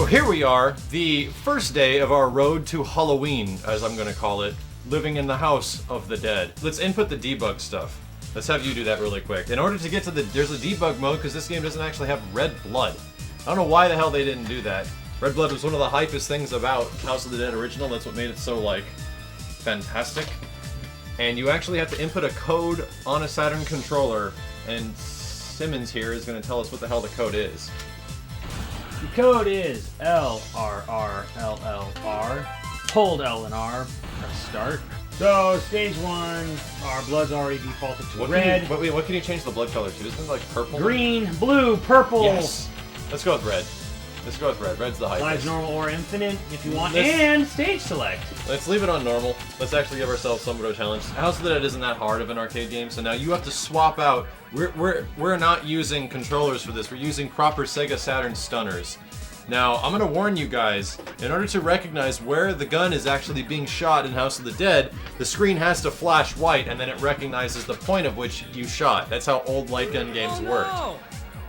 here we are, the first day of our road to Halloween, as I'm gonna call it, living in the house of the dead. Let's input the debug stuff. Let's have you do that really quick. In order to get to there's a debug mode because this game doesn't actually have red blood. I don't know why the hell they didn't do that. Red blood was one of the hypest things about House of the Dead original. That's what made it so, like, fantastic. And you actually have to input a code on a Saturn controller, and Simmons here is gonna tell us what the hell the code is. The code is LRRLLR. Hold L and R. Press start. So stage 1, our blood's already defaulted to red. What can you change the blood color to? Isn't it like purple? Green, blue, purple. Yes. Let's go with red. Let's go with red. Red's the highest. Live, normal, or infinite if you want. And stage select. Let's leave it on normal. Let's actually give ourselves somewhat of a challenge. House of the Dead isn't that hard of an arcade game, so now you have to swap out. We're not using controllers for this. We're using proper Sega Saturn stunners. Now, I'm gonna warn you guys, in order to recognize where the gun is actually being shot in House of the Dead, the screen has to flash white and then it recognizes the point of which you shot. That's how old light gun games work.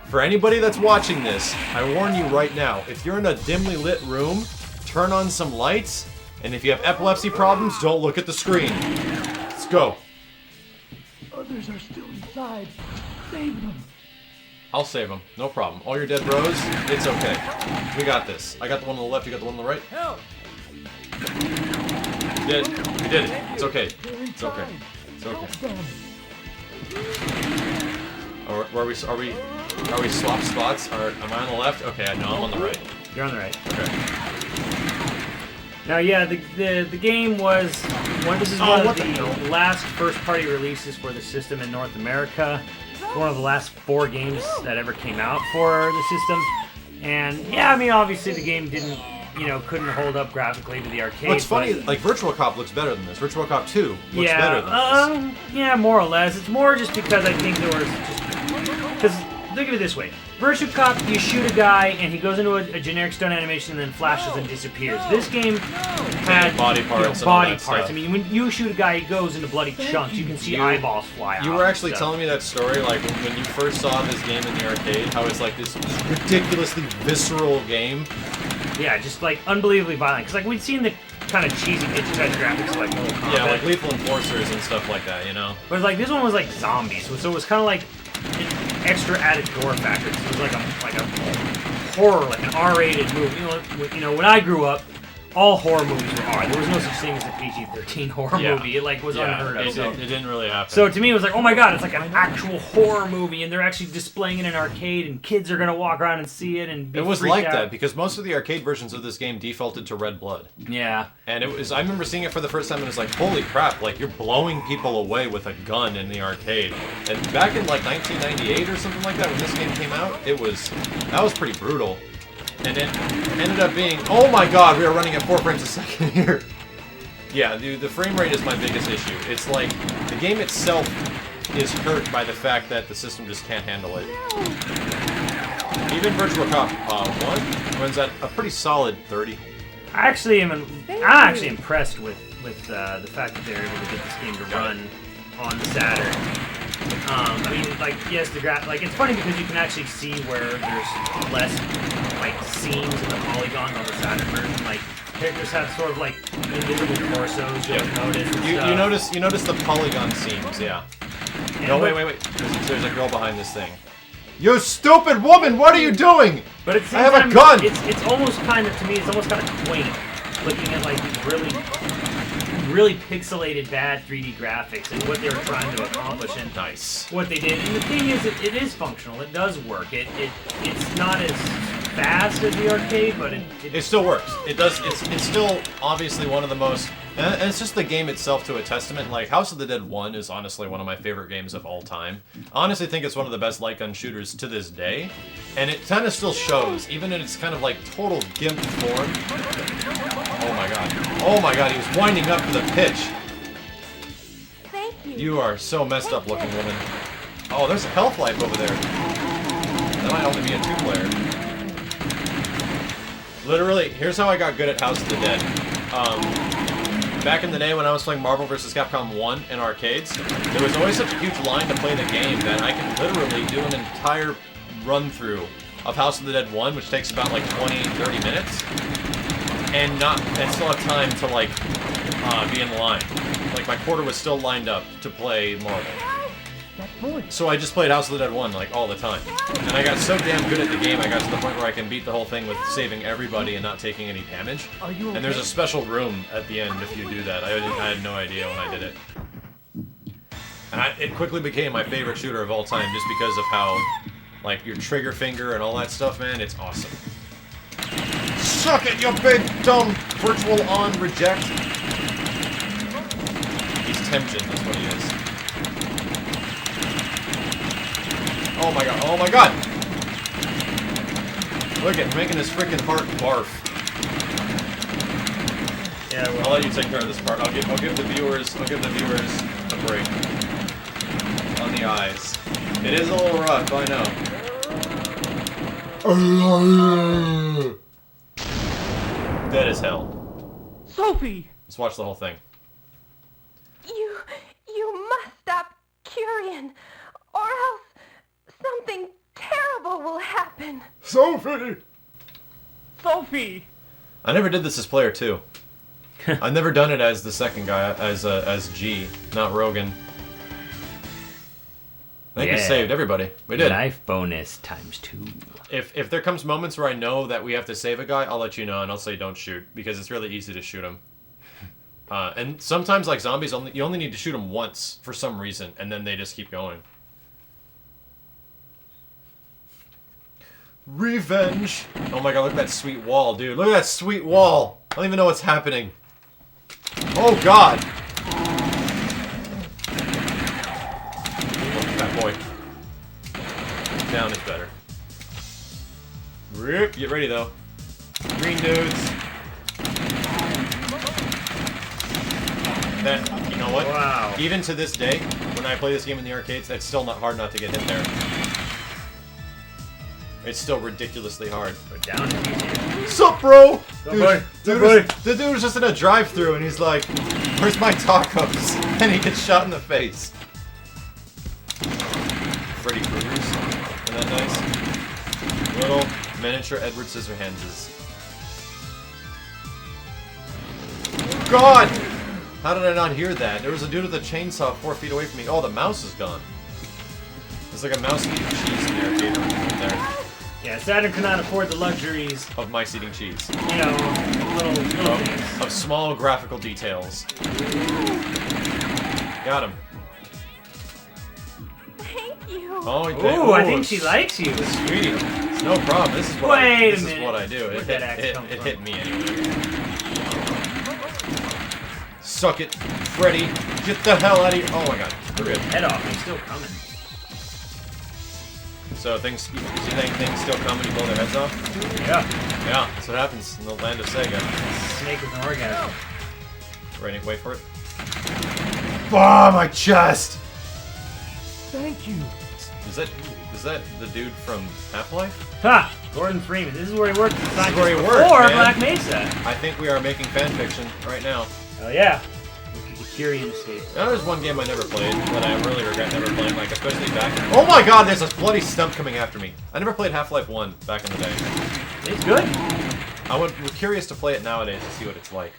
For anybody that's watching this, I warn you right now, if you're in a dimly lit room, turn on some lights, and if you have epilepsy problems, don't look at the screen. Let's go. Others are still inside. Save them. I'll save them, no problem. All your dead bros, it's okay. We got this. I got the one on the left, you got the one on the right. Help! We did it. We did it. It's okay. It's okay. It's okay. Are we swap spots? Am I on the left? Okay, no, I'm on the right. You're on the right. Okay. Now, yeah, the game was this is one of the last first-party releases for the system in North America. One of the last 4 games that ever came out for the system, and yeah, I mean, obviously the game couldn't hold up graphically to the arcade. What's funny, like Virtual Cop looks better than this. Virtual Cop 2 looks better than this. Yeah, more or less. It's more just because I think there was because think of it this way: Virtual Cop, you shoot a guy and he goes into a generic stun animation and then flashes and disappears. This game had body parts. I mean, when you shoot a guy, he goes into bloody chunks. You can see eyeballs fly out. You were actually telling me that story, like when you first saw this game in the arcade, how it's like this ridiculously visceral game. Yeah, just like unbelievably violent. Because like we'd seen the kind of cheesy digitized graphics like Mortal Kombat. Yeah, like Lethal Enforcers and stuff like that, you know. But like this one was like zombies, so it was kind of like an extra added gore factor. It was like a horror, like an R-rated movie. You know, when I grew up, all horror movies were R. There was no such thing as a PG-13 horror movie. It like was unheard of. It didn't really happen. So to me, it was like, oh my god, it's like an actual horror movie, and they're actually displaying it in an arcade, and kids are gonna walk around and see it and be It was freaked like out. that because most of the arcade versions of this game defaulted to red blood. Yeah. And it was. I remember seeing it for the first time, and it was like, holy crap! Like you're blowing people away with a gun in the arcade. And back in like 1998 or something like that, when this game came out, that was pretty brutal. And it ended up being, oh my god, we are running at 4 frames a second here. Yeah, the frame rate is my biggest issue. It's like, the game itself is hurt by the fact that the system just can't handle it. Even Virtual Cop 1 runs at a pretty solid 30. I'm actually impressed with the fact that they're able to get this game to run on the Saturn. I mean, like, yes, it's funny because you can actually see where there's less, like, seams in the polygons on the Saturn version. Like, characters have sort of, like, invisible torsos, you'll notice. You notice the polygon seams, yeah. No, wait. There's a girl behind this thing. You stupid woman, what are you doing? But at the same I have time, a gun! It's almost kind of, to me, it's almost kind of quaint, looking at, like, these really pixelated bad 3D graphics and what they were trying to accomplish and what they did. And the thing is, it is functional. It does work. It's not as fast as the arcade, but it still works. It does. It's still obviously one of the most. And it's just the game itself to a testament. Like House of the Dead 1 is honestly one of my favorite games of all time. I honestly think it's one of the best light gun shooters to this day, and it kind of still shows, even in its kind of like total gimp form. Oh my god! Oh my god! He was winding up to the pitch. Thank you. You are so messed up looking, woman. Oh, there's a health life over there. That might only be a 2-player. Literally, here's how I got good at House of the Dead. Back in the day when I was playing Marvel vs. Capcom 1 in arcades, there was always such a huge line to play the game that I could literally do an entire run-through of House of the Dead 1, which takes about like 20, 30 minutes, and still have time to like be in line. Like my quarter was still lined up to play Marvel. So I just played House of the Dead 1 like all the time. And I got so damn good at the game, I got to the point where I can beat the whole thing with saving everybody and not taking any damage. Are you okay? And there's a special room at the end if you do that. I had no idea when I did it. And it quickly became my favorite shooter of all time just because of how, like, your trigger finger and all that stuff, man, it's awesome. Suck it, you big, dumb, virtual on reject. He's Temjin, that's what he is. Oh my god, oh my god! Look at making his freaking heart barf. Yeah, well, I'll let you take care of this part. I'll give the viewers a break. On the eyes. It is a little rough, I know. Dead as hell. Sophie! Let's watch the whole thing. You must stop Curian, or else something terrible will happen. Sophie! Sophie! I never did this as player 2. I've never done it as the second guy, as G, not Rogan. I think we saved everybody. We did. Life bonus ×2. If there comes moments where I know that we have to save a guy, I'll let you know and I'll say don't shoot because it's really easy to shoot him. And sometimes, like zombies, you only need to shoot them once for some reason, and then they just keep going. Revenge! Oh my god, look at that sweet wall, dude. Look at that sweet wall! I don't even know what's happening. Oh god! Look at that boy. Down is better. Rip! Get ready though. Green dudes. That, you know what? Wow. Even to this day, when I play this game in the arcades, it's still not hard not to get hit there. It's still ridiculously hard. But down is easier. Sup, bro? Bye. The dude was just in a drive-thru and he's like, "Where's my tacos?" And he gets shot in the face. Freddy Krueger's. Isn't that nice? Little miniature Edward Scissorhandses. God! How did I not hear that? There was a dude with a chainsaw 4 feet away from me. Oh, the mouse is gone. There's like a mouse eating cheese in the arcade room there. Yeah, Saturn cannot afford the luxuries. Of mice eating cheese. You know, little things. Of small graphical details. Got him. Thank you. Oh, Ooh, I think she likes you. Sweet. It's no problem. This is what Wait a this minute. is what I do. Where'd that axe come It from? hit me anyway. Suck it, Freddy. Get the hell out of here. Oh my god. We're good. Head off, he's still coming. So you think things still come when you blow their heads off? Yeah. Yeah, that's what happens in the land of Sega. Snake with an orgasm. Ready? Wait for it. Ah, my chest! Thank you. Is that the dude from Half-Life? Ha! Gordon Freeman. This is where he worked. This is where he worked, Or man. Black Mesa. I think we are making fan fiction right now. Oh yeah. Look at the Curian escape. Now there's one game I never played that I really regret never playing, like especially back in... Oh my god, there's a bloody stump coming after me. I never played Half-Life 1 back in the day. It's good. I'm curious to play it nowadays to see what it's like.